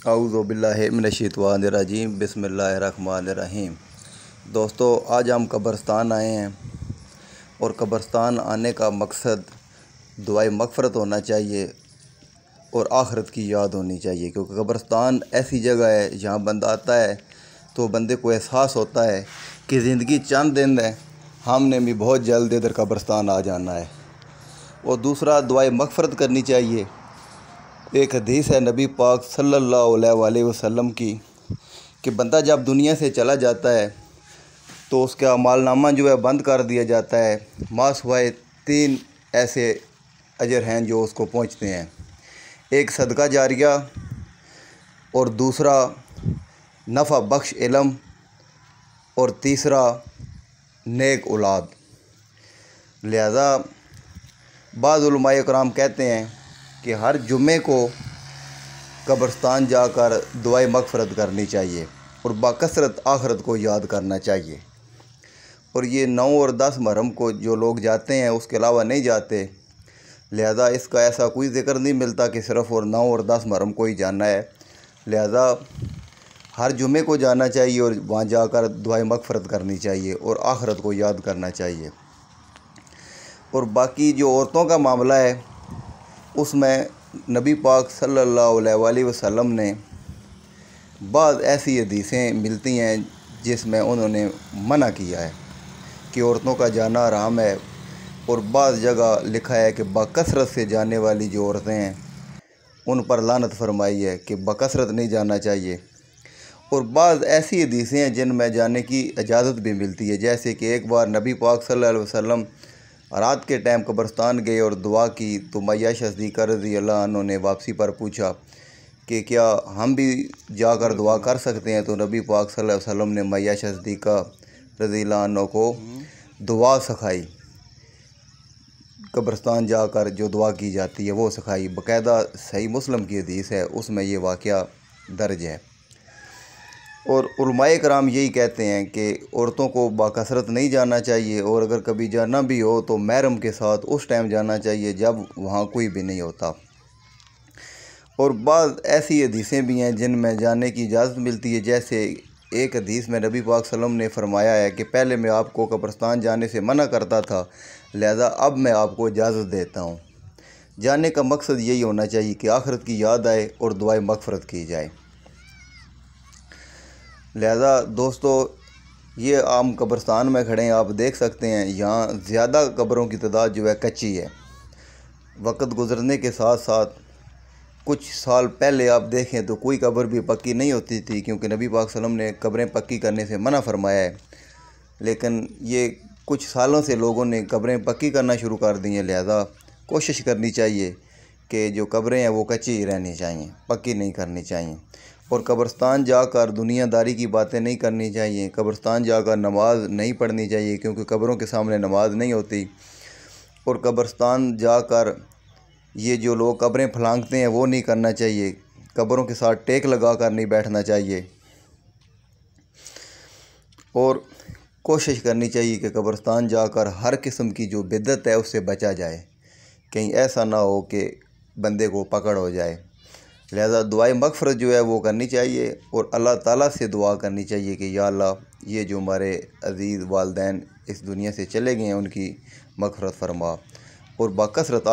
औज़ु बिल्लाहि मिनश्शैतानिर्रजीम बिस्मिल्लाहिर्रहमानिर्रहीम। दोस्तों, आज हम कब्रिस्तान आए हैं और कब्रिस्तान आने का मकसद दुआए मग़फ़िरत होना चाहिए और आखिरत की याद होनी चाहिए, क्योंकि कब्रिस्तान ऐसी जगह है जहाँ बंदा आता है तो बंदे को एहसास होता है कि ज़िंदगी चंद दिन है, हमने भी बहुत जल्द इधर कब्रिस्तान आ जाना है। और दूसरा, दुआए मग़फ़िरत करनी चाहिए। एक हदीस है नबी पाक सल्लल्लाहु अलैहि वसल्लम की कि बंदा जब दुनिया से चला जाता है तो उसका अमालनामा जो है बंद कर दिया जाता है, मासिवाए 3 ऐसे अजर हैं जो उसको पहुंचते हैं। एक सदका जारिया, और दूसरा नफ़ा बख्श इल्म, और तीसरा नेक औलाद। लिहाजा बाज़ उलमाए कराम कहते हैं कि हर जुम्मे को कब्रिस्तान जाकर दुआए मग़फ़िरत करनी चाहिए और बाकसरत आखिरत को याद करना चाहिए। और ये 9 और 10 मुहर्रम को जो लोग जाते हैं उसके अलावा नहीं जाते। लिहाजा इसका ऐसा कोई ज़िक्र नहीं मिलता कि सिर्फ़ और 9 और 10 मुहर्रम को ही जाना है। लिहाजा हर जुम्मे को जाना चाहिए और वहाँ जाकर दुआए मग़फ़िरत करनी चाहिए और आखिरत को याद करना चाहिए। और बाकी जो औरतों का मामला है, उसमें नबी पाक सल्लल्लाहु अलैहि वसल्लम ने बाज़ ऐसी हदीसें मिलती हैं जिसमें उन्होंने मना किया है कि औरतों का जाना हराम है। और बाज़ जगह लिखा है कि बकसरत से जाने वाली जो औरतें हैं उन पर लानत फरमाई है कि बकसरत नहीं जाना चाहिए। और बाज़ ऐसी हदीसें हैं जिनमें जाने की इजाज़त भी मिलती है, जैसे कि एक बार नबी पाक सल्लल्लाहु अलैहि वसल्लम रात के टाइम कब्रिस्तान गए और दुआ की तो मैया सिद्दीक़ा रज़ियल्लाहु अन्हा ने वापसी पर पूछा कि क्या हम भी जाकर दुआ कर सकते हैं। तो नबी पाक सल्लल्लाहु अलैहि वसल्लम ने मैया सिद्दीक़ा रज़ियल्लाहु अन्हा को दुआ सिखाई, कब्रिस्तान जाकर जो दुआ की जाती है वो सिखाई। बाकायदा सही मुस्लिम की हदीस है, उसमें ये वाक़या दर्ज है। और उलमाए कराम यही कहते हैं कि औरतों को बाकसरत नहीं जाना चाहिए, और अगर कभी जाना भी हो तो महरम के साथ उस टाइम जाना चाहिए जब वहाँ कोई भी नहीं होता। और बाज़ ऐसी हदीसें भी हैं जिनमें जाने की इजाज़त मिलती है, जैसे एक हदीस में नबी पाक सल्लल्लाहु अलैहि वसल्लम ने फरमाया है कि पहले मैं आपको कब्रिस्तान जाने से मना करता था, लिहाजा अब मैं आपको इजाज़त देता हूँ। जाने का मकसद यही होना चाहिए कि आखिरत की याद आए और दुआए मग़फ़िरत की जाए। लिहाजा दोस्तों, ये आम कब्रिस्तान में खड़े हैं, आप देख सकते हैं यहाँ ज़्यादा कब्रों की तादाद जो है कच्ची है। वक्त गुज़रने के साथ साथ कुछ साल पहले आप देखें तो कोई कब्र भी पक्की नहीं होती थी, क्योंकि नबी पाक सल्लल्लाहु अलैहि वसल्लम ने कब्रें पक्की करने से मना फरमाया है। लेकिन ये कुछ सालों से लोगों ने कब्रें पक्की करना शुरू कर दी हैं। लिहाजा कोशिश करनी चाहिए कि जो कब्रें हैं वो कच्ची ही रहनी चाहिए, पक्की नहीं करनी चाहिए। और कब्रिस्तान जाकर दुनियादारी की बातें नहीं करनी चाहिए। कब्रिस्तान जाकर नमाज़ नहीं पढ़नी चाहिए, क्योंकि कब्रों के सामने नमाज नहीं होती। और कब्रिस्तान जाकर ये जो लोग कब्रें फलांगते हैं वो नहीं करना चाहिए। कब्रों के साथ टेक लगा कर नहीं बैठना चाहिए। और कोशिश करनी चाहिए कि कब्रिस्तान जाकर हर किस्म की जो बिदअत है उससे बचा जाए, कहीं ऐसा ना हो कि बंदे को पकड़ हो जाए। लिहाजा दुआए मग़फ़िरत जो है वो करनी चाहिए और अल्लाह ताला से दुआ करनी चाहिए कि या अल्लाह, ये जो हमारे अज़ीज़ वालिदैन इस दुनिया से चले गए हैं उनकी मग़फ़िरत फरमा और बाकसरत